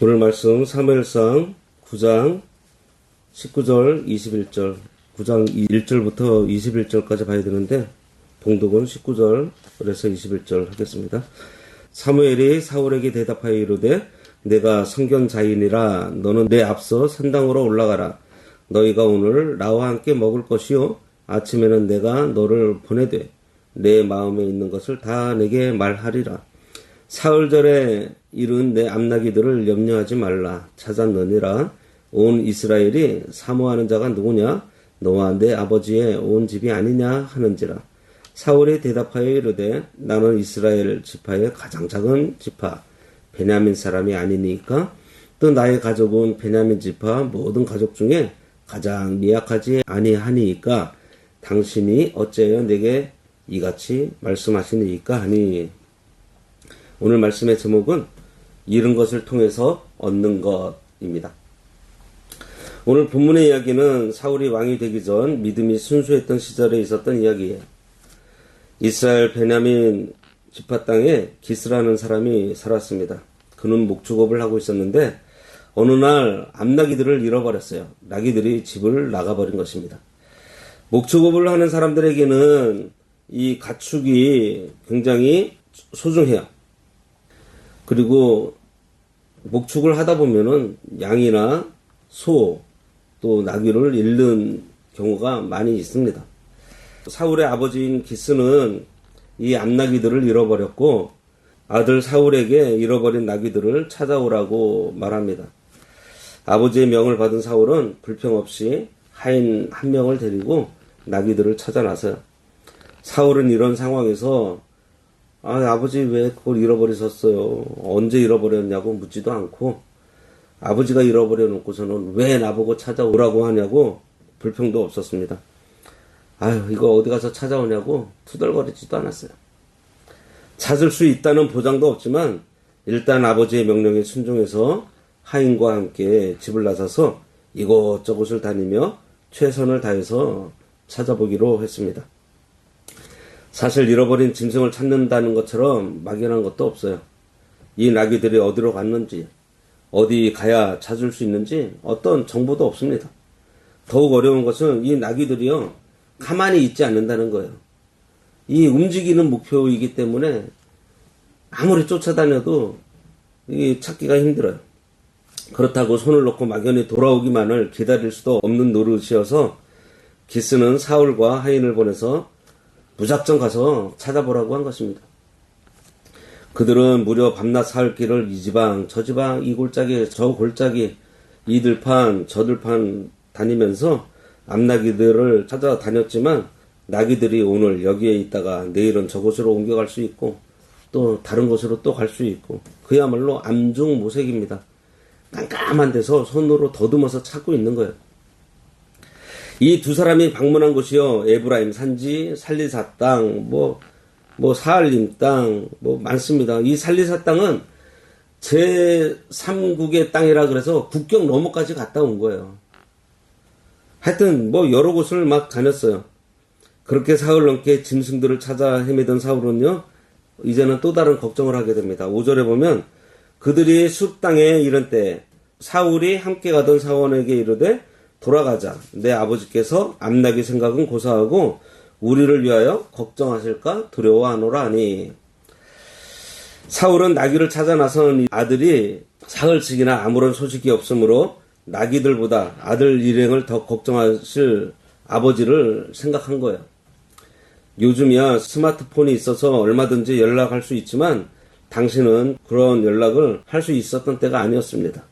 오늘 말씀 사무엘상 9장 19절 21절 9장 1절부터 21절까지 봐야 되는데 봉독은 19절에서 21절 하겠습니다. 사무엘이 사울에게 대답하여 이르되 내가 선견자이니라. 너는 내 앞서 산당으로 올라가라. 너희가 오늘 나와 함께 먹을 것이요 아침에는 내가 너를 보내되 내 마음에 있는 것을 다 내게 말하리라. 사흘절에 이른 내 암나기들을 염려하지 말라. 찾았느니라. 온 이스라엘이 사모하는 자가 누구냐? 너와 내 아버지의 온 집이 아니냐 하는지라. 사울이 대답하여 이르되 나는 이스라엘 지파의 가장 작은 지파 베냐민 사람이 아니니까 또 나의 가족은 베냐민 지파 모든 가족 중에 가장 미약하지 아니하니까 당신이 어찌하여 내게 이같이 말씀하시니까 하니. 오늘 말씀의 제목은 잃은 것을 통해서 얻는 것입니다. 오늘 본문의 이야기는 사울이 왕이 되기 전 믿음이 순수했던 시절에 있었던 이야기예요. 이스라엘 베냐민 지파 땅에 기스라는 사람이 살았습니다. 그는 목축업을 하고 있었는데 어느 날 암나기들을 잃어버렸어요. 나귀들이 집을 나가버린 것입니다. 목축업을 하는 사람들에게는 이 가축이 굉장히 소중해요. 그리고 목축을 하다 보면은 양이나 소, 또 나귀를 잃는 경우가 많이 있습니다. 사울의 아버지인 기스는 이 암나귀들을 잃어버렸고 아들 사울에게 잃어버린 나귀들을 찾아오라고 말합니다. 아버지의 명을 받은 사울은 불평 없이 하인 한 명을 데리고 나귀들을 찾아 나서요. 사울은 이런 상황에서 아버지 왜 그걸 잃어버리셨어요? 언제 잃어버렸냐고 묻지도 않고 아버지가 잃어버려 놓고서는 왜 나보고 찾아오라고 하냐고 불평도 없었습니다. 이거 어디 가서 찾아오냐고 투덜거리지도 않았어요. 찾을 수 있다는 보장도 없지만 일단 아버지의 명령에 순종해서 하인과 함께 집을 나서서 이곳저곳을 다니며 최선을 다해서 찾아보기로 했습니다. 사실 잃어버린 짐승을 찾는다는 것처럼 막연한 것도 없어요. 이 나귀들이 어디로 갔는지, 어디 가야 찾을 수 있는지 어떤 정보도 없습니다. 더욱 어려운 것은 이 나귀들이요, 가만히 있지 않는다는 거예요. 이 움직이는 목표이기 때문에 아무리 쫓아다녀도 이 찾기가 힘들어요. 그렇다고 손을 놓고 막연히 돌아오기만을 기다릴 수도 없는 노릇이어서 기스는 사울과 하인을 보내서 무작정 가서 찾아보라고 한 것입니다. 그들은 무려 밤낮 사흘 길을 이 지방 저 지방 이 골짜기 저 골짜기 이 들판 저 들판 다니면서 암나귀들을 찾아다녔지만 나귀들이 오늘 여기에 있다가 내일은 저곳으로 옮겨갈 수 있고 또 다른 곳으로 또 갈 수 있고 그야말로 암중모색입니다. 깜깜한 데서 손으로 더듬어서 찾고 있는 거예요. 이 두 사람이 방문한 곳이요, 에브라임 산지, 살리사 땅, 사알림 땅, 많습니다. 이 살리사 땅은 제3국의 땅이라 그래서 국경 너머까지 갔다 온 거예요. 하여튼, 여러 곳을 막 다녔어요. 그렇게 사흘 넘게 짐승들을 찾아 헤매던 사울은요, 이제는 또 다른 걱정을 하게 됩니다. 5절에 보면, 그들이 숲 땅에 이른 때, 사울이 함께 가던 사원에게 이르되, 돌아가자. 내 아버지께서 암나귀 생각은 고사하고 우리를 위하여 걱정하실까 두려워하노라 하니. 사울은 나귀를 찾아 나선 아들이 사흘씩이나 아무런 소식이 없으므로 나귀들보다 아들 일행을 더 걱정하실 아버지를 생각한 거예요. 요즘이야 스마트폰이 있어서 얼마든지 연락할 수 있지만 당신은 그런 연락을 할 수 있었던 때가 아니었습니다.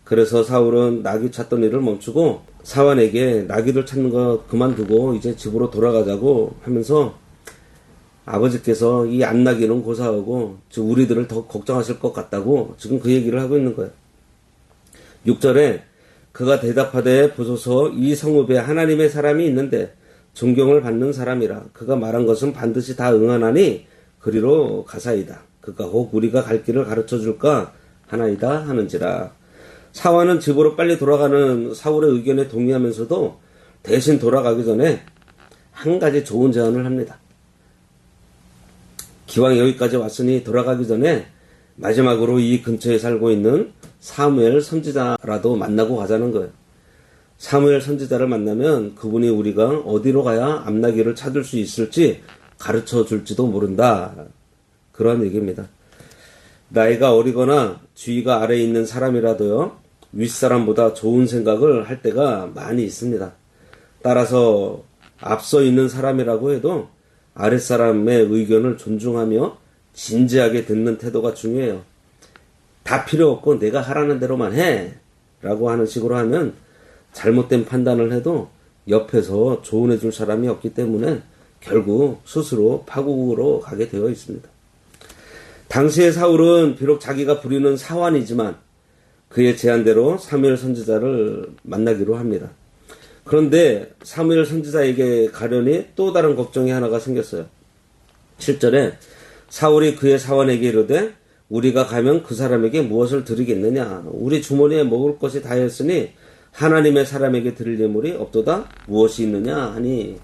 그래서 사울은 나귀 찾던 일을 멈추고 사환에게 나귀들 찾는 거 그만두고 이제 집으로 돌아가자고 하면서 아버지께서 이 암나귀는 고사하고 우리들을 더 걱정하실 것 같다고 지금 그 얘기를 하고 있는 거예요. 6절에 그가 대답하되 보소서 이 성읍에 하나님의 사람이 있는데 존경을 받는 사람이라. 그가 말한 것은 반드시 다 응하나니 그리로 가사이다. 그가 혹 우리가 갈 길을 가르쳐 줄까 하나이다 하는지라. 사환은 집으로 빨리 돌아가는 사울의 의견에 동의하면서도 대신 돌아가기 전에 한 가지 좋은 제안을 합니다. 기왕 여기까지 왔으니 돌아가기 전에 마지막으로 이 근처에 살고 있는 사무엘 선지자라도 만나고 가자는 거예요. 사무엘 선지자를 만나면 그분이 우리가 어디로 가야 암나기를 찾을 수 있을지 가르쳐 줄지도 모른다. 그런 얘기입니다. 나이가 어리거나 주의가 아래에 있는 사람이라도요, 윗사람보다 좋은 생각을 할 때가 많이 있습니다. 따라서 앞서 있는 사람이라고 해도 아랫사람의 의견을 존중하며 진지하게 듣는 태도가 중요해요. 다 필요 없고 내가 하라는 대로만 해! 라고 하는 식으로 하면 잘못된 판단을 해도 옆에서 조언해 줄 사람이 없기 때문에 결국 스스로 파국으로 가게 되어 있습니다. 당시의 사울은 비록 자기가 부리는 사환이지만 그의 제안대로 사무엘 선지자를 만나기로 합니다. 그런데 사무엘 선지자에게 가려니 또 다른 걱정이 하나가 생겼어요. 7절에 사울이 그의 사환에게 이르되 우리가 가면 그 사람에게 무엇을 드리겠느냐? 우리 주머니에 먹을 것이 다였으니 하나님의 사람에게 드릴 예물이 없도다 무엇이 있느냐 하니,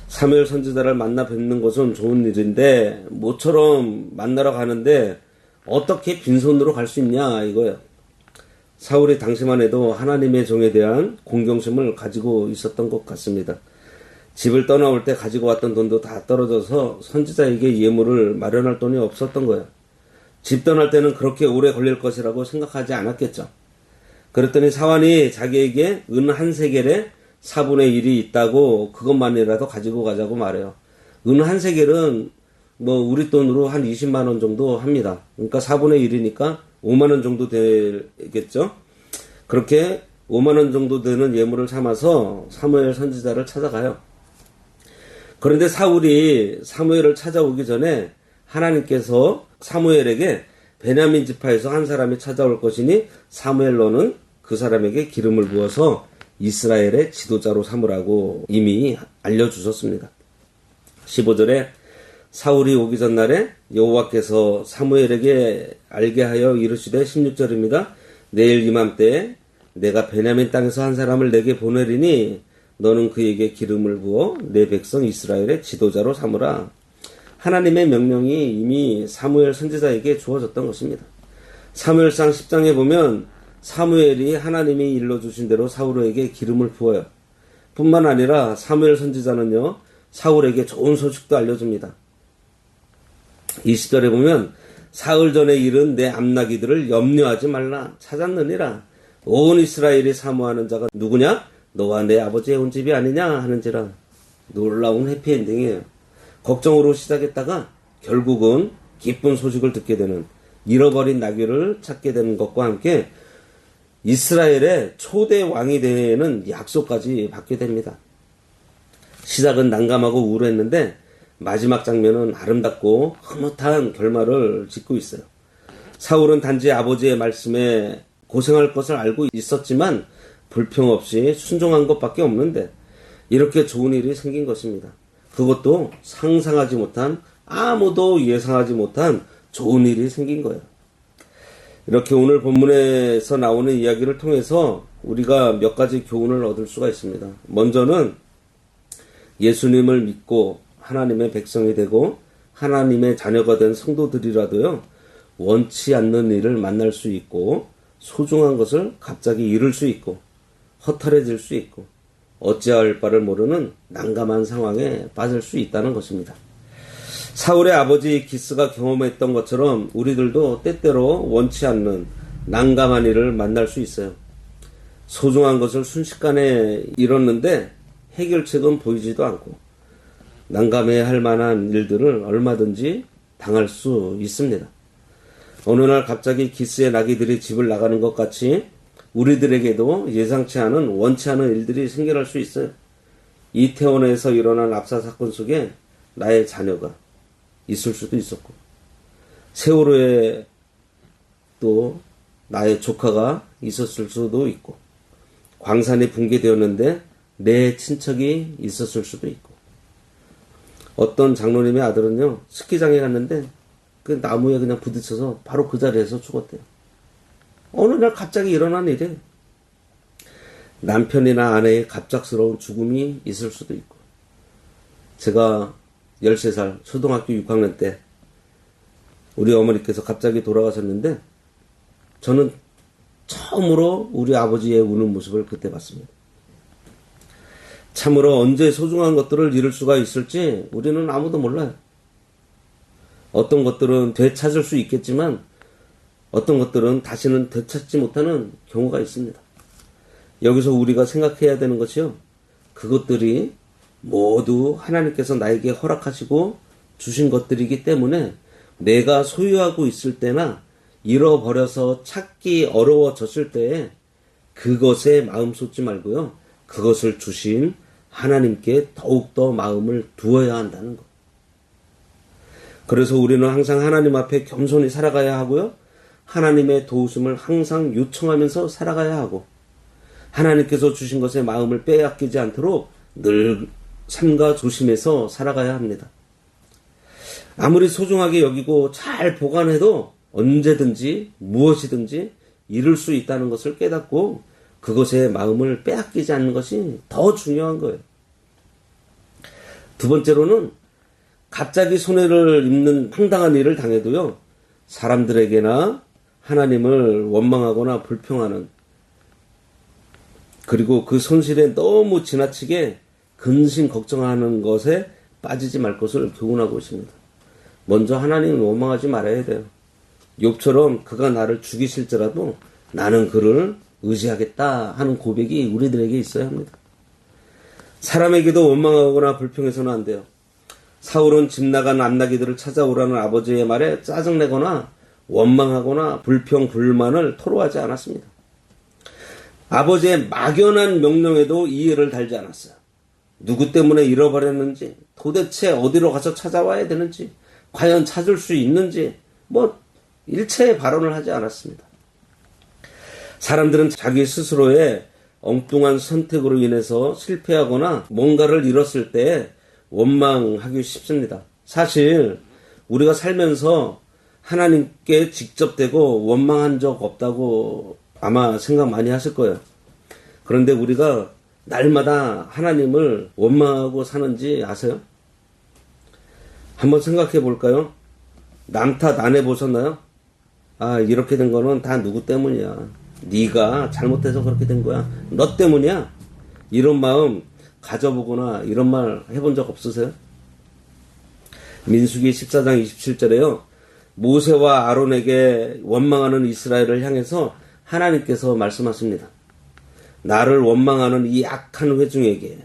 사무엘 선지자를 만나 뵙는 것은 좋은 일인데 모처럼 만나러 가는데 어떻게 빈손으로 갈 수 있냐 이거예요. 사울이 당시만 해도 하나님의 종에 대한 공경심을 가지고 있었던 것 같습니다. 집을 떠나올 때 가지고 왔던 돈도 다 떨어져서 선지자에게 예물을 마련할 돈이 없었던 거예요. 집 떠날 때는 그렇게 오래 걸릴 것이라고 생각하지 않았겠죠. 그랬더니 사환이 자기에게 은 한 세겔에 4분의 1이 있다고 그것만이라도 가지고 가자고 말해요. 은 한 세겔은 우리 돈으로 한 20만 원 정도 합니다. 그러니까 4분의 1이니까 5만 원 정도 되겠죠. 그렇게 5만 원 정도 되는 예물을 삼아서 사무엘 선지자를 찾아가요. 그런데 사울이 사무엘을 찾아오기 전에 하나님께서 사무엘에게 베냐민 지파에서 한 사람이 찾아올 것이니 사무엘 너는 그 사람에게 기름을 부어서 이스라엘의 지도자로 삼으라고 이미 알려주셨습니다. 15절에 사울이 오기 전날에 여호와께서 사무엘에게 알게 하여 이르시되, 16절입니다. 내일 이맘때에 내가 베냐민 땅에서 한 사람을 내게 보내리니 너는 그에게 기름을 부어 내 백성 이스라엘의 지도자로 삼으라. 하나님의 명령이 이미 사무엘 선지자에게 주어졌던 것입니다. 사무엘상 10장에 보면 사무엘이 하나님이 일러주신 대로 사울에게 기름을 부어요. 뿐만 아니라 사무엘 선지자는요, 사울에게 좋은 소식도 알려줍니다. 20절에 보면 사흘 전에 일은 내 암나기들을 염려하지 말라. 찾았느니라. 온 이스라엘이 사모하는 자가 누구냐? 너와 내 아버지의 온 집이 아니냐 하는지라. 놀라운 해피엔딩이에요. 걱정으로 시작했다가 결국은 기쁜 소식을 듣게 되는, 잃어버린 나귀를 찾게 되는 것과 함께 이스라엘의 초대 왕이 되는 약속까지 받게 됩니다. 시작은 난감하고 우울했는데 마지막 장면은 아름답고 흐뭇한 결말을 짓고 있어요. 사울은 단지 아버지의 말씀에 고생할 것을 알고 있었지만 불평 없이 순종한 것밖에 없는데 이렇게 좋은 일이 생긴 것입니다. 그것도 상상하지 못한, 아무도 예상하지 못한 좋은 일이 생긴 거예요. 이렇게 오늘 본문에서 나오는 이야기를 통해서 우리가 몇 가지 교훈을 얻을 수가 있습니다. 먼저는 예수님을 믿고 하나님의 백성이 되고 하나님의 자녀가 된 성도들이라도요, 원치 않는 일을 만날 수 있고 소중한 것을 갑자기 잃을 수 있고 허탈해질 수 있고 어찌할 바를 모르는 난감한 상황에 빠질 수 있다는 것입니다. 사울의 아버지 기스가 경험했던 것처럼 우리들도 때때로 원치 않는 난감한 일을 만날 수 있어요. 소중한 것을 순식간에 잃었는데 해결책은 보이지도 않고 난감해야 할 만한 일들을 얼마든지 당할 수 있습니다. 어느 날 갑자기 기스의 나귀들이 집을 나가는 것 같이 우리들에게도 예상치 않은 원치 않은 일들이 생겨날 수 있어요. 이태원에서 일어난 압사 사건 속에 나의 자녀가 있을 수도 있었고, 세월호에 또 나의 조카가 있었을 수도 있고, 광산이 붕괴되었는데 내 친척이 있었을 수도 있고, 어떤 장로님의 아들은요, 스키장에 갔는데 그 나무에 그냥 부딪혀서 바로 그 자리에서 죽었대요. 어느 날 갑자기 일어난 일이에요. 남편이나 아내의 갑작스러운 죽음이 있을 수도 있고, 제가 13살 초등학교 6학년 때 우리 어머니께서 갑자기 돌아가셨는데 저는 처음으로 우리 아버지의 우는 모습을 그때 봤습니다. 참으로 언제 소중한 것들을 잃을 수가 있을지 우리는 아무도 몰라요. 어떤 것들은 되찾을 수 있겠지만 어떤 것들은 다시는 되찾지 못하는 경우가 있습니다. 여기서 우리가 생각해야 되는 것이요. 그것들이 모두 하나님께서 나에게 허락하시고 주신 것들이기 때문에 내가 소유하고 있을 때나 잃어버려서 찾기 어려워졌을 때에 그것에 마음 쏟지 말고요. 그것을 주신 하나님께 더욱더 마음을 두어야 한다는 것. 그래서 우리는 항상 하나님 앞에 겸손히 살아가야 하고요. 하나님의 도우심을 항상 요청하면서 살아가야 하고 하나님께서 주신 것에 마음을 빼앗기지 않도록 늘 삼가 조심해서 살아가야 합니다. 아무리 소중하게 여기고 잘 보관해도 언제든지 무엇이든지 잃을 수 있다는 것을 깨닫고 그것에 마음을 빼앗기지 않는 것이 더 중요한 거예요. 두 번째로는 갑자기 손해를 입는 황당한 일을 당해도요. 사람들에게나 하나님을 원망하거나 불평하는 그리고 그 손실에 너무 지나치게 근심 걱정하는 것에 빠지지 말 것을 교훈하고 있습니다. 먼저 하나님을 원망하지 말아야 돼요. 욥처럼 그가 나를 죽이실지라도 나는 그를 의지하겠다 하는 고백이 우리들에게 있어야 합니다. 사람에게도 원망하거나 불평해서는 안 돼요. 사울은 집 나간 암나기들을 찾아오라는 아버지의 말에 짜증내거나 원망하거나 불평 불만을 토로하지 않았습니다. 아버지의 막연한 명령에도 이의를 달지 않았어요. 누구 때문에 잃어버렸는지, 도대체 어디로 가서 찾아와야 되는지, 과연 찾을 수 있는지, 일체의 발언을 하지 않았습니다. 사람들은 자기 스스로의 엉뚱한 선택으로 인해서 실패하거나 뭔가를 잃었을 때 원망하기 쉽습니다. 사실 우리가 살면서 하나님께 직접 대고 원망한 적 없다고 아마 생각 많이 하실 거예요. 그런데 우리가 날마다 하나님을 원망하고 사는지 아세요? 한번 생각해 볼까요? 남 탓 안 해보셨나요? 이렇게 된 거는 다 누구 때문이야. 네가 잘못해서 그렇게 된 거야. 너 때문이야. 이런 마음 가져보거나 이런 말 해본 적 없으세요? 민수기 14장 27절에요. 모세와 아론에게 원망하는 이스라엘을 향해서 하나님께서 말씀하십니다. 나를 원망하는 이 악한 회중에게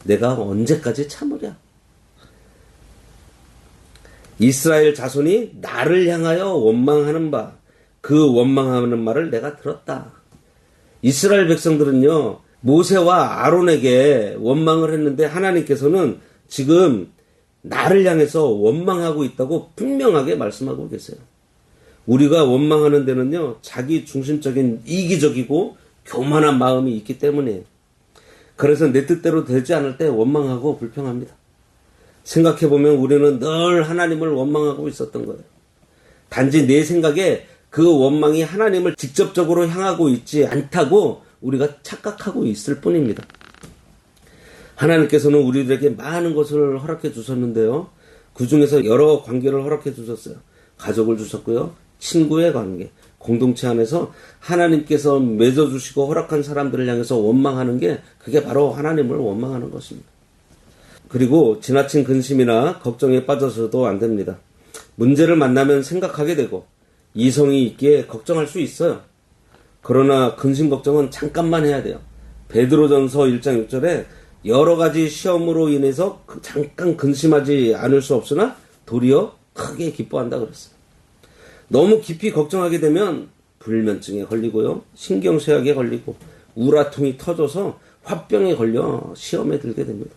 내가 언제까지 참으랴? 이스라엘 자손이 나를 향하여 원망하는 바, 그 원망하는 말을 내가 들었다. 이스라엘 백성들은요, 모세와 아론에게 원망을 했는데 하나님께서는 지금 나를 향해서 원망하고 있다고 분명하게 말씀하고 계세요. 우리가 원망하는 데는요, 자기 중심적인 이기적이고 교만한 마음이 있기 때문이에요. 그래서 내 뜻대로 되지 않을 때 원망하고 불평합니다. 생각해보면 우리는 늘 하나님을 원망하고 있었던 거예요. 단지 내 생각에 그 원망이 하나님을 직접적으로 향하고 있지 않다고 우리가 착각하고 있을 뿐입니다. 하나님께서는 우리들에게 많은 것을 허락해 주셨는데요. 그 중에서 여러 관계를 허락해 주셨어요. 가족을 주셨고요. 친구의 관계, 공동체 안에서 하나님께서 맺어주시고 허락한 사람들을 향해서 원망하는 게 그게 바로 하나님을 원망하는 것입니다. 그리고 지나친 근심이나 걱정에 빠져서도 안 됩니다. 문제를 만나면 생각하게 되고 이성이 있기에 걱정할 수 있어요. 그러나 근심 걱정은 잠깐만 해야 돼요. 베드로전서 1장 6절에 여러 가지 시험으로 인해서 잠깐 근심하지 않을 수 없으나 도리어 크게 기뻐한다 그랬어요. 너무 깊이 걱정하게 되면 불면증에 걸리고요. 신경쇠약에 걸리고 우라통이 터져서 화병에 걸려 시험에 들게 됩니다.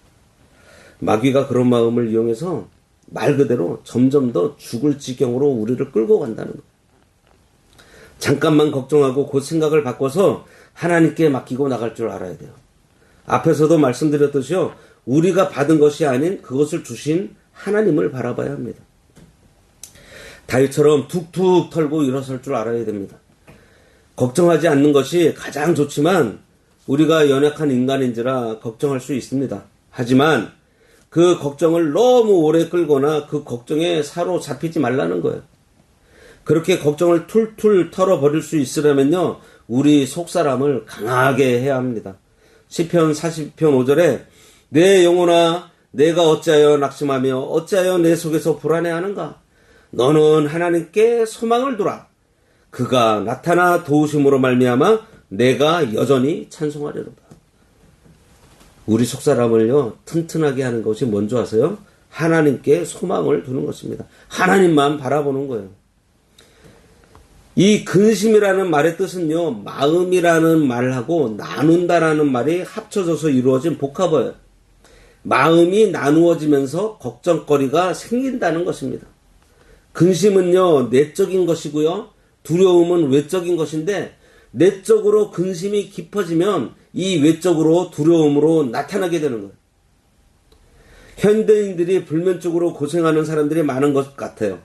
마귀가 그런 마음을 이용해서 말 그대로 점점 더 죽을 지경으로 우리를 끌고 간다는 거예요. 잠깐만 걱정하고 그 생각을 바꿔서 하나님께 맡기고 나갈 줄 알아야 돼요. 앞에서도 말씀드렸듯이요. 우리가 받은 것이 아닌 그것을 주신 하나님을 바라봐야 합니다. 다윗처럼 툭툭 털고 일어설 줄 알아야 됩니다. 걱정하지 않는 것이 가장 좋지만 우리가 연약한 인간인지라 걱정할 수 있습니다. 하지만 그 걱정을 너무 오래 끌거나 그 걱정에 사로잡히지 말라는 거예요. 그렇게 걱정을 툴툴 털어버릴 수 있으려면요, 우리 속사람을 강하게 해야 합니다. 시편 40편 5절에 내 영혼아 내가 어찌하여 낙심하며 어찌하여 내 속에서 불안해하는가. 너는 하나님께 소망을 두라. 그가 나타나 도우심으로 말미암아 내가 여전히 찬송하리로다. 우리 속사람을요 튼튼하게 하는 것이 뭔지 아세요? 하나님께 소망을 두는 것입니다. 하나님만 바라보는 거예요. 이 근심이라는 말의 뜻은요, 마음이라는 말하고 나눈다라는 말이 합쳐져서 이루어진 복합어예요. 마음이 나누어지면서 걱정거리가 생긴다는 것입니다. 근심은요, 내적인 것이고요, 두려움은 외적인 것인데, 내적으로 근심이 깊어지면 이 외적으로 두려움으로 나타나게 되는 거예요. 현대인들이 불면증으로 고생하는 사람들이 많은 것 같아요.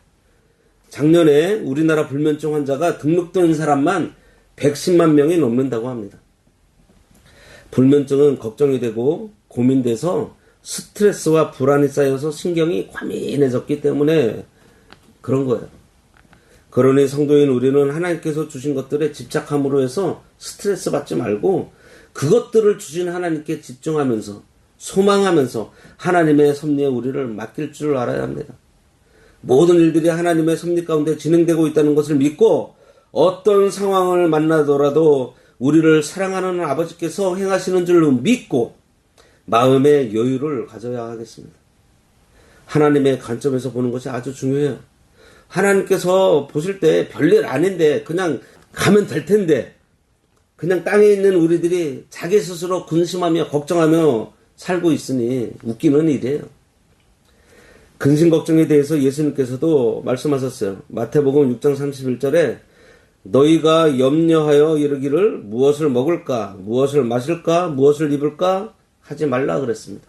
작년에 우리나라 불면증 환자가 등록된 사람만 110만 명이 넘는다고 합니다. 불면증은 걱정이 되고 고민돼서 스트레스와 불안이 쌓여서 신경이 과민해졌기 때문에 그런 거예요. 그러니 성도인 우리는 하나님께서 주신 것들에 집착함으로 해서 스트레스 받지 말고 그것들을 주신 하나님께 집중하면서 소망하면서 하나님의 섭리에 우리를 맡길 줄 알아야 합니다. 모든 일들이 하나님의 섭리 가운데 진행되고 있다는 것을 믿고 어떤 상황을 만나더라도 우리를 사랑하는 아버지께서 행하시는 줄로 믿고 마음의 여유를 가져야 하겠습니다. 하나님의 관점에서 보는 것이 아주 중요해요. 하나님께서 보실 때 별일 아닌데 그냥 가면 될 텐데 그냥 땅에 있는 우리들이 자기 스스로 근심하며 걱정하며 살고 있으니 웃기는 일이에요. 근심 걱정에 대해서 예수님께서도 말씀하셨어요. 마태복음 6장 31절에 너희가 염려하여 이르기를 무엇을 먹을까, 무엇을 마실까, 무엇을 입을까 하지 말라 그랬습니다.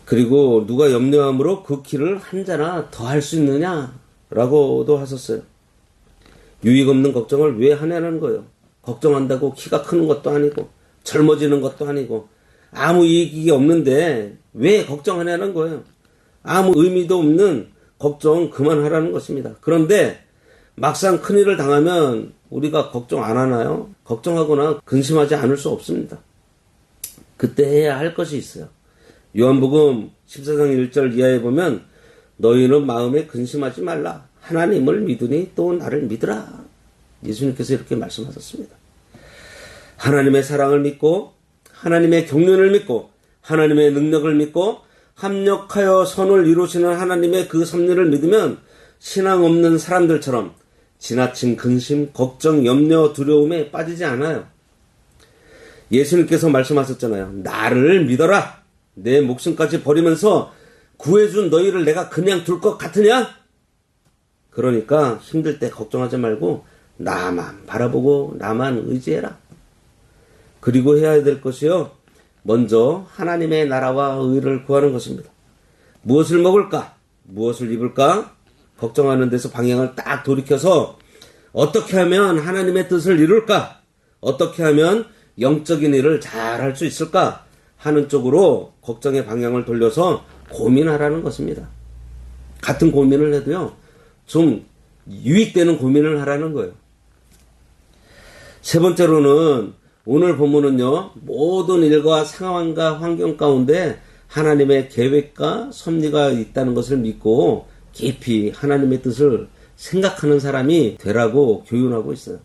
그리고 누가 염려함으로 그 키를 한 자나 더 할 수 있느냐라고도 하셨어요. 유익 없는 걱정을 왜 하냐는 거예요. 걱정한다고 키가 크는 것도 아니고 젊어지는 것도 아니고 아무 이익이 없는데 왜 걱정하냐는 거예요. 아무 의미도 없는 걱정 그만하라는 것입니다. 그런데 막상 큰일을 당하면 우리가 걱정 안 하나요? 걱정하거나 근심하지 않을 수 없습니다. 그때 해야 할 것이 있어요. 요한복음 14장 1절 이하에 보면 너희는 마음에 근심하지 말라. 하나님을 믿으니 또 나를 믿으라. 예수님께서 이렇게 말씀하셨습니다. 하나님의 사랑을 믿고 하나님의 경륜을 믿고 하나님의 능력을 믿고 합력하여 선을 이루시는 하나님의 그 섭리를 믿으면 신앙 없는 사람들처럼 지나친 근심, 걱정, 염려, 두려움에 빠지지 않아요. 예수님께서 말씀하셨잖아요. 나를 믿어라. 내 목숨까지 버리면서 구해준 너희를 내가 그냥 둘 것 같으냐? 그러니까 힘들 때 걱정하지 말고 나만 바라보고 나만 의지해라. 그리고 해야 될 것이요. 먼저 하나님의 나라와 의를 구하는 것입니다. 무엇을 먹을까? 무엇을 입을까? 걱정하는 데서 방향을 딱 돌이켜서 어떻게 하면 하나님의 뜻을 이룰까? 어떻게 하면 영적인 일을 잘 할 수 있을까? 하는 쪽으로 걱정의 방향을 돌려서 고민하라는 것입니다. 같은 고민을 해도요. 좀 유익되는 고민을 하라는 거예요. 세 번째로는 오늘 본문은요. 모든 일과 상황과 환경 가운데 하나님의 계획과 섭리가 있다는 것을 믿고 깊이 하나님의 뜻을 생각하는 사람이 되라고 교훈하고 있어요.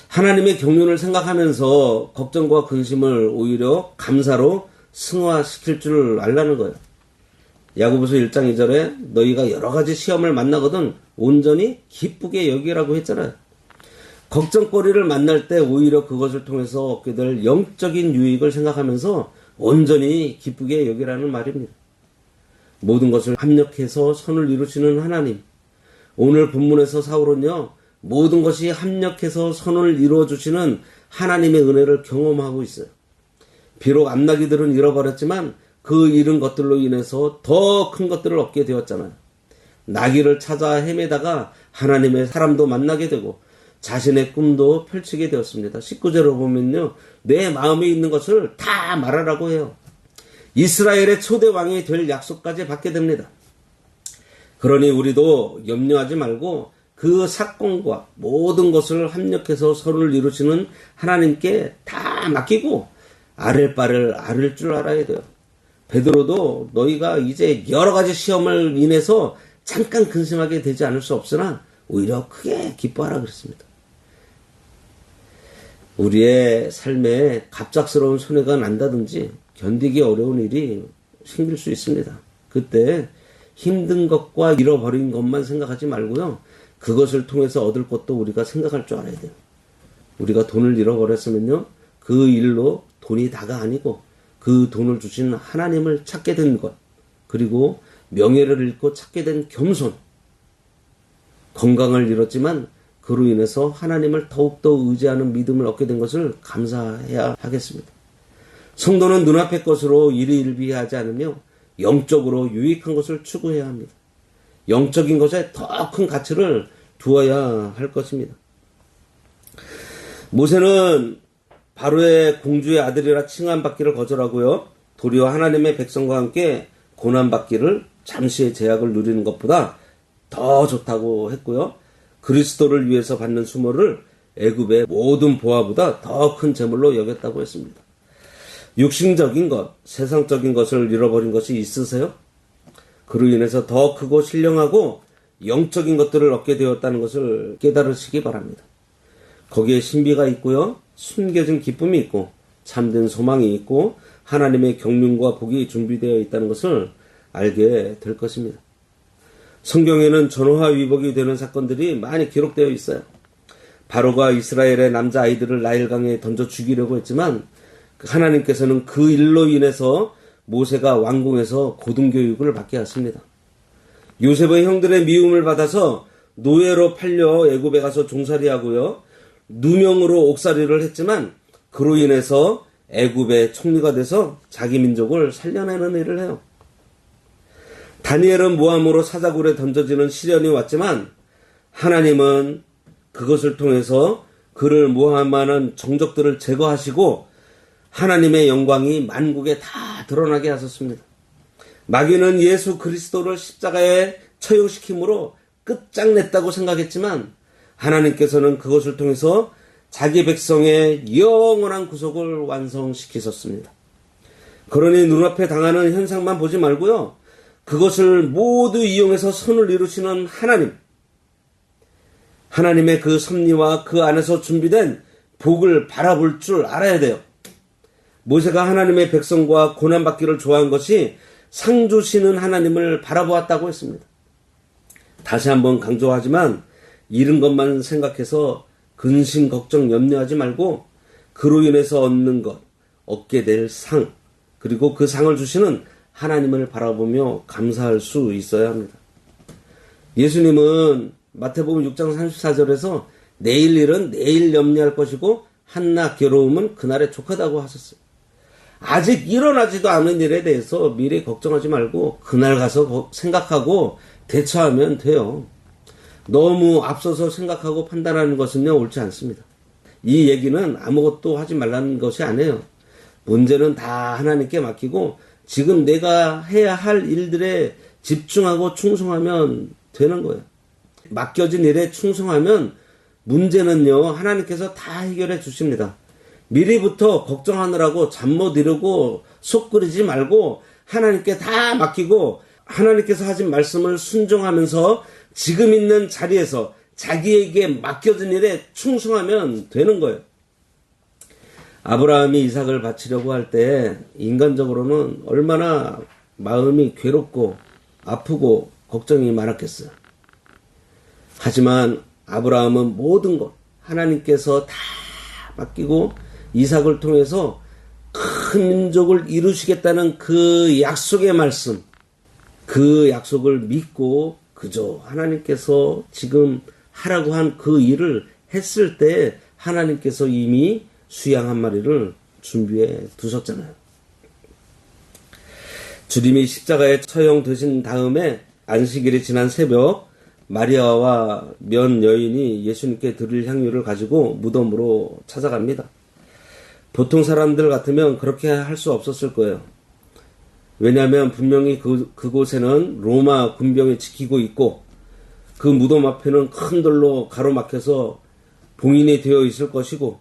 하나님의 경륜을 생각하면서 걱정과 근심을 오히려 감사로 승화시킬 줄 알라는 거예요. 야고보서 1장 2절에 너희가 여러 가지 시험을 만나거든 온전히 기쁘게 여기라고 했잖아요. 걱정거리를 만날 때 오히려 그것을 통해서 얻게 될 영적인 유익을 생각하면서 온전히 기쁘게 여기라는 말입니다. 모든 것을 합력해서 선을 이루시는 하나님. 오늘 본문에서 사울은요. 모든 것이 합력해서 선을 이루어주시는 하나님의 은혜를 경험하고 있어요. 비록 암나기들은 잃어버렸지만 그 잃은 것들로 인해서 더 큰 것들을 얻게 되었잖아요. 나귀를 찾아 헤매다가 하나님의 사람도 만나게 되고 자신의 꿈도 펼치게 되었습니다. 19절로 보면요. 내 마음에 있는 것을 다 말하라고 해요. 이스라엘의 초대 왕이 될 약속까지 받게 됩니다. 그러니 우리도 염려하지 말고 그 사건과 모든 것을 합력해서 선을 이루시는 하나님께 다 맡기고 아랠 바를 아를 줄 알아야 돼요. 베드로도 너희가 이제 여러 가지 시험을 인해서 잠깐 근심하게 되지 않을 수 없으나 오히려 크게 기뻐하라 그랬습니다. 우리의 삶에 갑작스러운 손해가 난다든지 견디기 어려운 일이 생길 수 있습니다. 그때 힘든 것과 잃어버린 것만 생각하지 말고요. 그것을 통해서 얻을 것도 우리가 생각할 줄 알아야 돼요. 우리가 돈을 잃어버렸으면요. 그 일로 돈이 다가 아니고 그 돈을 주신 하나님을 찾게 된 것, 그리고 명예를 잃고 찾게 된 겸손, 건강을 잃었지만 그로 인해서 하나님을 더욱더 의지하는 믿음을 얻게 된 것을 감사해야 하겠습니다. 성도는 눈앞의 것으로 일희일비하지 않으며 영적으로 유익한 것을 추구해야 합니다. 영적인 것에 더 큰 가치를 두어야 할 것입니다. 모세는 바로의 공주의 아들이라 칭함받기를 거절하고요. 도리어 하나님의 백성과 함께 고난받기를 잠시의 제약을 누리는 것보다 더 좋다고 했고요. 그리스도를 위해서 받는 수모를 애굽의 모든 보화보다 더 큰 재물로 여겼다고 했습니다. 육신적인 것, 세상적인 것을 잃어버린 것이 있으세요? 그로 인해서 더 크고 신령하고 영적인 것들을 얻게 되었다는 것을 깨달으시기 바랍니다. 거기에 신비가 있고요. 숨겨진 기쁨이 있고 참된 소망이 있고 하나님의 경륜과 복이 준비되어 있다는 것을 알게 될 것입니다. 성경에는 전화위복이 되는 사건들이 많이 기록되어 있어요. 바로가 이스라엘의 남자아이들을 나일강에 던져 죽이려고 했지만 하나님께서는 그 일로 인해서 모세가 왕궁에서 고등교육을 받게 하십니다. 요셉의 형들의 미움을 받아서 노예로 팔려 애굽에 가서 종살이하고요. 누명으로 옥살이를 했지만 그로 인해서 애굽의 총리가 돼서 자기 민족을 살려내는 일을 해요. 다니엘은 모함으로 사자굴에 던져지는 시련이 왔지만 하나님은 그것을 통해서 그를 모함하는 정적들을 제거하시고 하나님의 영광이 만국에 다 드러나게 하셨습니다. 마귀는 예수 그리스도를 십자가에 처형시킴으로 끝장냈다고 생각했지만 하나님께서는 그것을 통해서 자기 백성의 영원한 구속을 완성시키셨습니다. 그러니 눈앞에 당하는 현상만 보지 말고요. 그것을 모두 이용해서 선을 이루시는 하나님의 그 섭리와 그 안에서 준비된 복을 바라볼 줄 알아야 돼요. 모세가 하나님의 백성과 고난받기를 좋아한 것이 상 주시는 하나님을 바라보았다고 했습니다. 다시 한번 강조하지만 잃은 것만 생각해서 근심, 걱정, 염려하지 말고 그로 인해서 얻는 것, 얻게 될 상, 그리고 그 상을 주시는 하나님을 바라보며 감사할 수 있어야 합니다. 예수님은 마태복음 6장 34절에서 내일 일은 내일 염려할 것이고 한낱 괴로움은 그날에 족하다고 하셨어요. 아직 일어나지도 않은 일에 대해서 미리 걱정하지 말고 그날 가서 생각하고 대처하면 돼요. 너무 앞서서 생각하고 판단하는 것은요 옳지 않습니다. 이 얘기는 아무것도 하지 말라는 것이 아니에요. 문제는 다 하나님께 맡기고 지금 내가 해야 할 일들에 집중하고 충성하면 되는 거예요. 맡겨진 일에 충성하면 문제는요 하나님께서 다 해결해 주십니다. 미리부터 걱정하느라고 잠 못 이루고 속 끓이지 말고 하나님께 다 맡기고 하나님께서 하신 말씀을 순종하면서 지금 있는 자리에서 자기에게 맡겨진 일에 충성하면 되는 거예요. 아브라함이 이삭을 바치려고 할 때 인간적으로는 얼마나 마음이 괴롭고 아프고 걱정이 많았겠어요. 하지만 아브라함은 모든 것 하나님께서 다 맡기고 이삭을 통해서 큰 민족을 이루시겠다는 그 약속의 말씀, 그 약속을 믿고 그저 하나님께서 지금 하라고 한 그 일을 했을 때 하나님께서 이미 수양 한 마리를 준비해 두셨잖아요. 주님이 십자가에 처형되신 다음에 안식일이 지난 새벽 마리아와 몇 여인이 예수님께 드릴 향유를 가지고 무덤으로 찾아갑니다. 보통 사람들 같으면 그렇게 할 수 없었을 거예요. 왜냐하면 분명히 그곳에는 로마 군병이 지키고 있고 그 무덤 앞에는 큰 돌로 가로막혀서 봉인이 되어 있을 것이고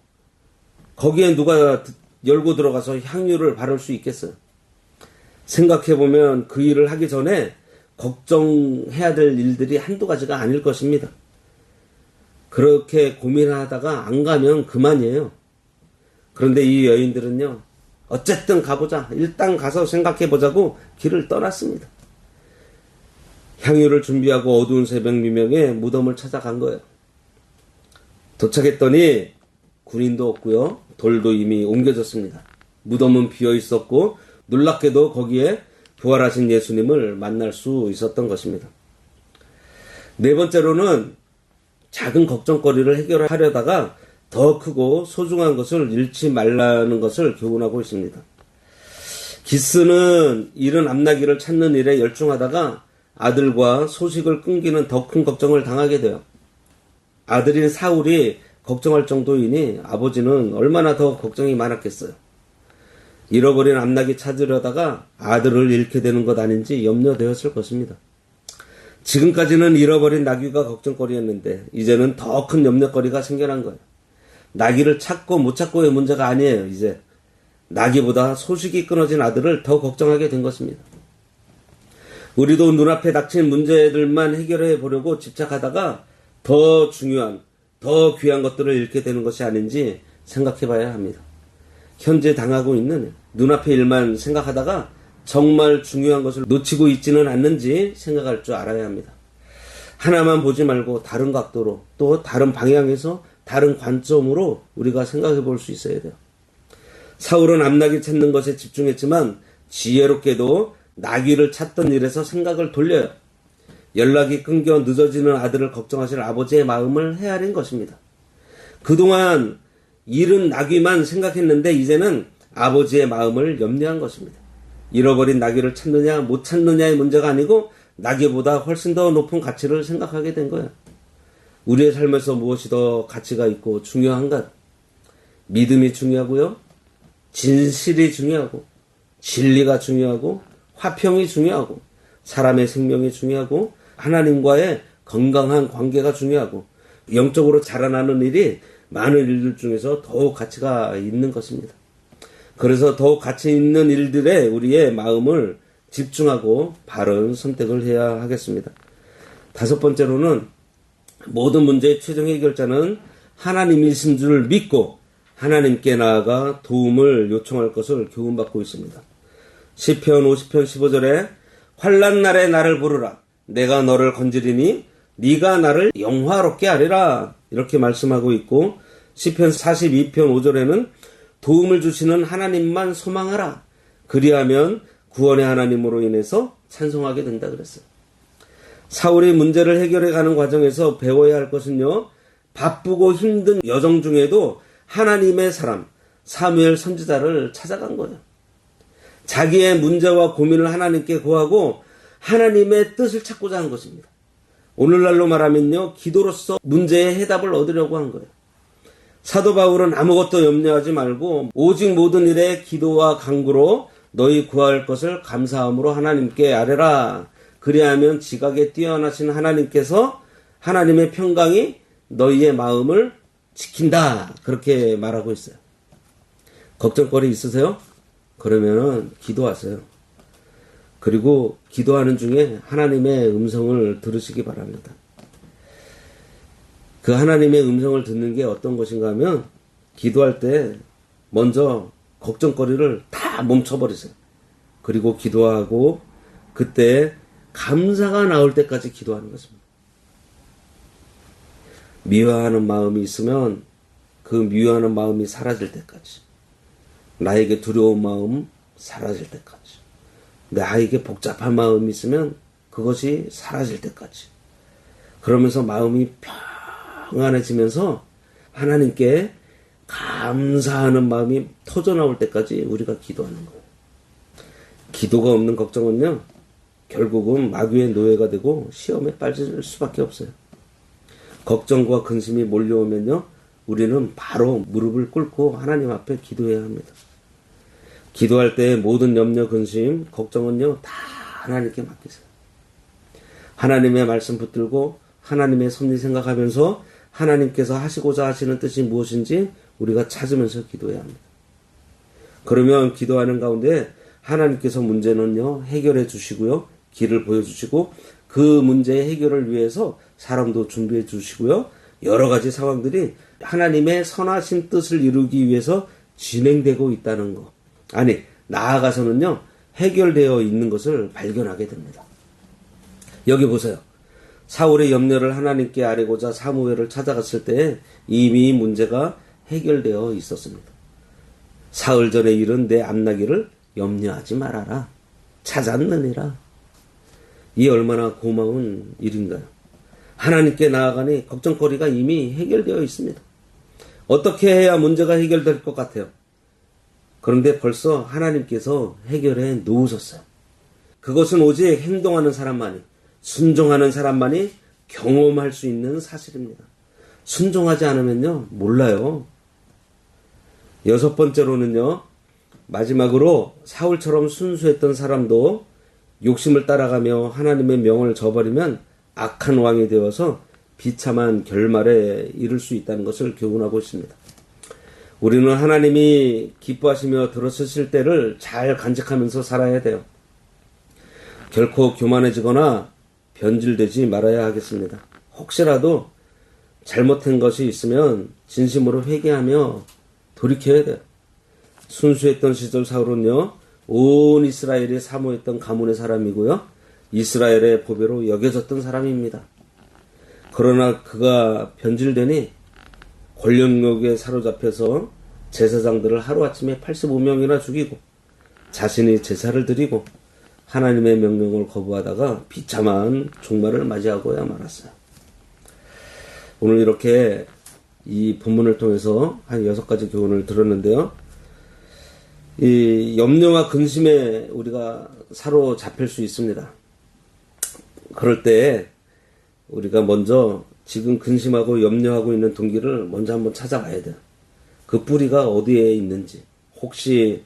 거기에 누가 열고 들어가서 향유를 바를 수 있겠어요? 생각해보면 그 일을 하기 전에 걱정해야 될 일들이 한두 가지가 아닐 것입니다. 그렇게 고민하다가 안 가면 그만이에요. 그런데 이 여인들은요, 어쨌든 가보자. 일단 가서 생각해보자고 길을 떠났습니다. 향유를 준비하고 어두운 새벽 미명에 무덤을 찾아간 거예요. 도착했더니 군인도 없고요. 돌도 이미 옮겨졌습니다. 무덤은 비어 있었고 놀랍게도 거기에 부활하신 예수님을 만날 수 있었던 것입니다. 네 번째로는 작은 걱정거리를 해결하려다가 더 크고 소중한 것을 잃지 말라는 것을 교훈하고 있습니다. 기스는 잃은 암나귀를 찾는 일에 열중하다가 아들과 소식을 끊기는 더 큰 걱정을 당하게 돼요. 아들인 사울이 걱정할 정도이니 아버지는 얼마나 더 걱정이 많았겠어요. 잃어버린 암나귀 찾으려다가 아들을 잃게 되는 것 아닌지 염려되었을 것입니다. 지금까지는 잃어버린 나귀가 걱정거리였는데 이제는 더 큰 염려거리가 생겨난 거예요. 나귀를 찾고 못 찾고의 문제가 아니에요. 이제 나귀보다 소식이 끊어진 아들을 더 걱정하게 된 것입니다. 우리도 눈앞에 닥친 문제들만 해결해 보려고 집착하다가 더 중요한, 더 귀한 것들을 잃게 되는 것이 아닌지 생각해 봐야 합니다. 현재 당하고 있는 눈앞의 일만 생각하다가 정말 중요한 것을 놓치고 있지는 않는지 생각할 줄 알아야 합니다. 하나만 보지 말고 다른 각도로 또 다른 방향에서 다른 관점으로 우리가 생각해 볼 수 있어야 돼요. 사울은 암나귀 찾는 것에 집중했지만 지혜롭게도 나귀를 찾던 일에서 생각을 돌려요. 연락이 끊겨 늦어지는 아들을 걱정하실 아버지의 마음을 헤아린 것입니다. 그동안 잃은 나귀만 생각했는데 이제는 아버지의 마음을 염려한 것입니다. 잃어버린 나귀를 찾느냐 못 찾느냐의 문제가 아니고 나귀보다 훨씬 더 높은 가치를 생각하게 된 거예요. 우리의 삶에서 무엇이 더 가치가 있고 중요한가? 믿음이 중요하고요. 진실이 중요하고 진리가 중요하고 화평이 중요하고 사람의 생명이 중요하고 하나님과의 건강한 관계가 중요하고 영적으로 자라나는 일이 많은 일들 중에서 더욱 가치가 있는 것입니다. 그래서 더욱 가치 있는 일들에 우리의 마음을 집중하고 바른 선택을 해야 하겠습니다. 다섯 번째로는 모든 문제의 최종 해결자는 하나님이신 줄 믿고 하나님께 나아가 도움을 요청할 것을 교훈받고 있습니다. 시편 50편 15절에 환난 날에 나를 부르라 내가 너를 건지리니 네가 나를 영화롭게 하리라 이렇게 말씀하고 있고 시편 42편 5절에는 도움을 주시는 하나님만 소망하라 그리하면 구원의 하나님으로 인해서 찬송하게 된다 그랬어요. 사울이 문제를 해결해가는 과정에서 배워야 할 것은요. 바쁘고 힘든 여정 중에도 하나님의 사람 사무엘 선지자를 찾아간 거예요. 자기의 문제와 고민을 하나님께 고하고 하나님의 뜻을 찾고자 한 것입니다. 오늘날로 말하면요. 기도로서 문제의 해답을 얻으려고 한 거예요. 사도 바울은 아무것도 염려하지 말고 오직 모든 일에 기도와 간구로 너희 구할 것을 감사함으로 하나님께 아뢰라. 그리하면 지각에 뛰어나신 하나님께서 하나님의 평강이 너희의 마음을 지킨다. 그렇게 말하고 있어요. 걱정거리 있으세요? 그러면은 기도하세요. 그리고 기도하는 중에 하나님의 음성을 들으시기 바랍니다. 그 하나님의 음성을 듣는 게 어떤 것인가 하면 기도할 때 먼저 걱정거리를 다 멈춰버리세요. 그리고 기도하고 그때 감사가 나올 때까지 기도하는 것입니다. 미워하는 마음이 있으면 그 미워하는 마음이 사라질 때까지 나에게 두려운 마음 사라질 때까지 나에게 복잡한 마음이 있으면 그것이 사라질 때까지 그러면서 마음이 평안해지면서 하나님께 감사하는 마음이 터져나올 때까지 우리가 기도하는 거예요. 기도가 없는 걱정은요. 결국은 마귀의 노예가 되고 시험에 빠질 수밖에 없어요. 걱정과 근심이 몰려오면요. 우리는 바로 무릎을 꿇고 하나님 앞에 기도해야 합니다. 기도할 때 모든 염려, 근심, 걱정은요, 다 하나님께 맡기세요. 하나님의 말씀 붙들고 하나님의 섭리 생각하면서 하나님께서 하시고자 하시는 뜻이 무엇인지 우리가 찾으면서 기도해야 합니다. 그러면 기도하는 가운데 하나님께서 문제는요, 해결해 주시고요, 길을 보여주시고 그 문제의 해결을 위해서 사람도 준비해 주시고요, 여러 가지 상황들이 하나님의 선하신 뜻을 이루기 위해서 진행되고 있다는 것. 아니, 나아가서는요, 해결되어 있는 것을 발견하게 됩니다. 여기 보세요. 사울의 염려를 하나님께 아뢰고자 사무엘을 찾아갔을 때 이미 문제가 해결되어 있었습니다. 사흘 전의 일은 내 앞나기를 염려하지 말아라. 찾았느니라. 이 얼마나 고마운 일인가요? 하나님께 나아가니 걱정거리가 이미 해결되어 있습니다. 어떻게 해야 문제가 해결될 것 같아요? 그런데 벌써 하나님께서 해결해 놓으셨어요. 그것은 오직 행동하는 사람만이, 순종하는 사람만이 경험할 수 있는 사실입니다. 순종하지 않으면요, 몰라요. 6번째로는요, 마지막으로 사울처럼 순수했던 사람도 욕심을 따라가며 하나님의 명을 저버리면 악한 왕이 되어서 비참한 결말에 이를 수 있다는 것을 교훈하고 있습니다. 우리는 하나님이 기뻐하시며 들어서실 때를 잘 간직하면서 살아야 돼요. 결코 교만해지거나 변질되지 말아야 하겠습니다. 혹시라도 잘못한 것이 있으면 진심으로 회개하며 돌이켜야 돼요. 순수했던 시절 사울은요, 온 이스라엘이 사모했던 가문의 사람이고요, 이스라엘의 보배로 여겨졌던 사람입니다. 그러나 그가 변질되니 권력욕에 사로잡혀서 제사장들을 하루아침에 85명이나 죽이고 자신이 제사를 드리고 하나님의 명령을 거부하다가 비참한 종말을 맞이하고야 말았어요. 오늘 이렇게 이 본문을 통해서 한 6가지 교훈을 들었는데요. 이 염려와 근심에 우리가 사로잡힐 수 있습니다. 그럴 때 우리가 먼저 지금 근심하고 염려하고 있는 동기를 먼저 한번 찾아가야 돼요. 그 뿌리가 어디에 있는지, 혹시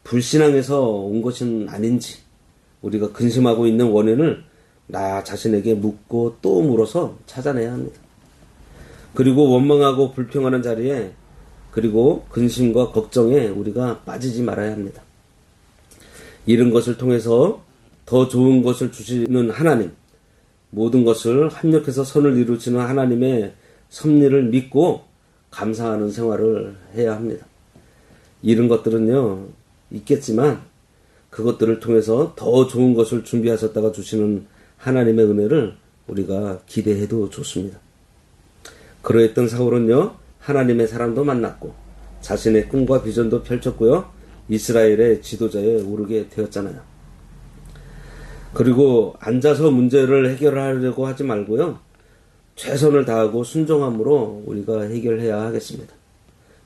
불신앙에서 온 것은 아닌지, 우리가 근심하고 있는 원인을 나 자신에게 묻고 또 물어서 찾아내야 합니다. 그리고 원망하고 불평하는 자리에, 그리고 근심과 걱정에 우리가 빠지지 말아야 합니다. 이런 것을 통해서 더 좋은 것을 주시는 하나님, 모든 것을 합력해서 선을 이루시는 하나님의 섭리를 믿고 감사하는 생활을 해야 합니다. 이런 것들은요, 있겠지만 그것들을 통해서 더 좋은 것을 준비하셨다가 주시는 하나님의 은혜를 우리가 기대해도 좋습니다. 그러했던 사울은요, 하나님의 사랑도 만났고 자신의 꿈과 비전도 펼쳤고요, 이스라엘의 지도자에 오르게 되었잖아요. 그리고 앉아서 문제를 해결하려고 하지 말고요, 최선을 다하고 순종함으로 우리가 해결해야 하겠습니다.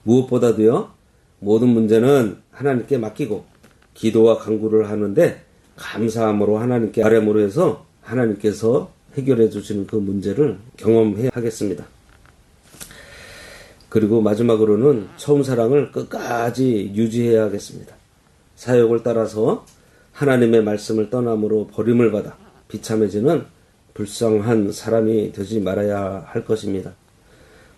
무엇보다도요, 모든 문제는 하나님께 맡기고 기도와 간구를 하는데 감사함으로 하나님께 아뢰므로 해서 하나님께서 해결해 주시는 그 문제를 경험해야 하겠습니다. 그리고 마지막으로는 처음 사랑을 끝까지 유지해야 하겠습니다. 사역을 따라서 하나님의 말씀을 떠남으로 버림을 받아 비참해지는 불쌍한 사람이 되지 말아야 할 것입니다.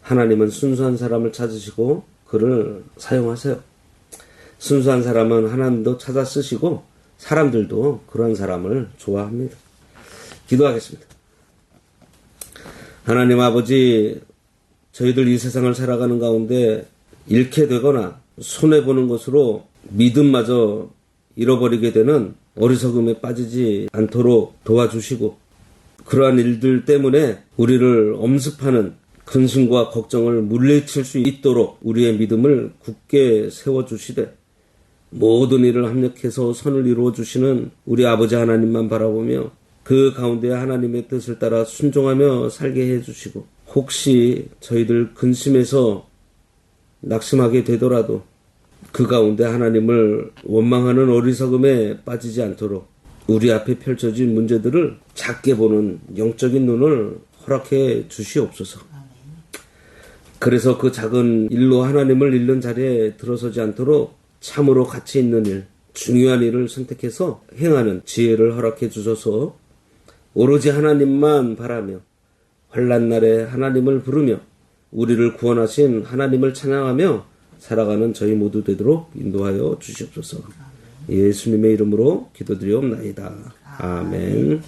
하나님은 순수한 사람을 찾으시고 그를 사용하세요. 순수한 사람은 하나님도 찾아 쓰시고 사람들도 그런 사람을 좋아합니다. 기도하겠습니다. 하나님 아버지, 저희들 이 세상을 살아가는 가운데 잃게 되거나 손해보는 것으로 믿음마저 잃어버리게 되는 어리석음에 빠지지 않도록 도와주시고, 그러한 일들 때문에 우리를 엄습하는 근심과 걱정을 물리칠 수 있도록 우리의 믿음을 굳게 세워주시되, 모든 일을 합력해서 선을 이루어주시는 우리 아버지 하나님만 바라보며 그 가운데 하나님의 뜻을 따라 순종하며 살게 해주시고, 혹시 저희들 근심해서 낙심하게 되더라도 그 가운데 하나님을 원망하는 어리석음에 빠지지 않도록 우리 앞에 펼쳐진 문제들을 작게 보는 영적인 눈을 허락해 주시옵소서. 그래서 그 작은 일로 하나님을 잃는 자리에 들어서지 않도록 참으로 가치 있는 일, 중요한 일을 선택해서 행하는 지혜를 허락해 주셔서 오로지 하나님만 바라며 환난 날에 하나님을 부르며 우리를 구원하신 하나님을 찬양하며 살아가는 저희 모두 되도록 인도하여 주시옵소서. 예수님의 이름으로 기도드리옵나이다. 아멘.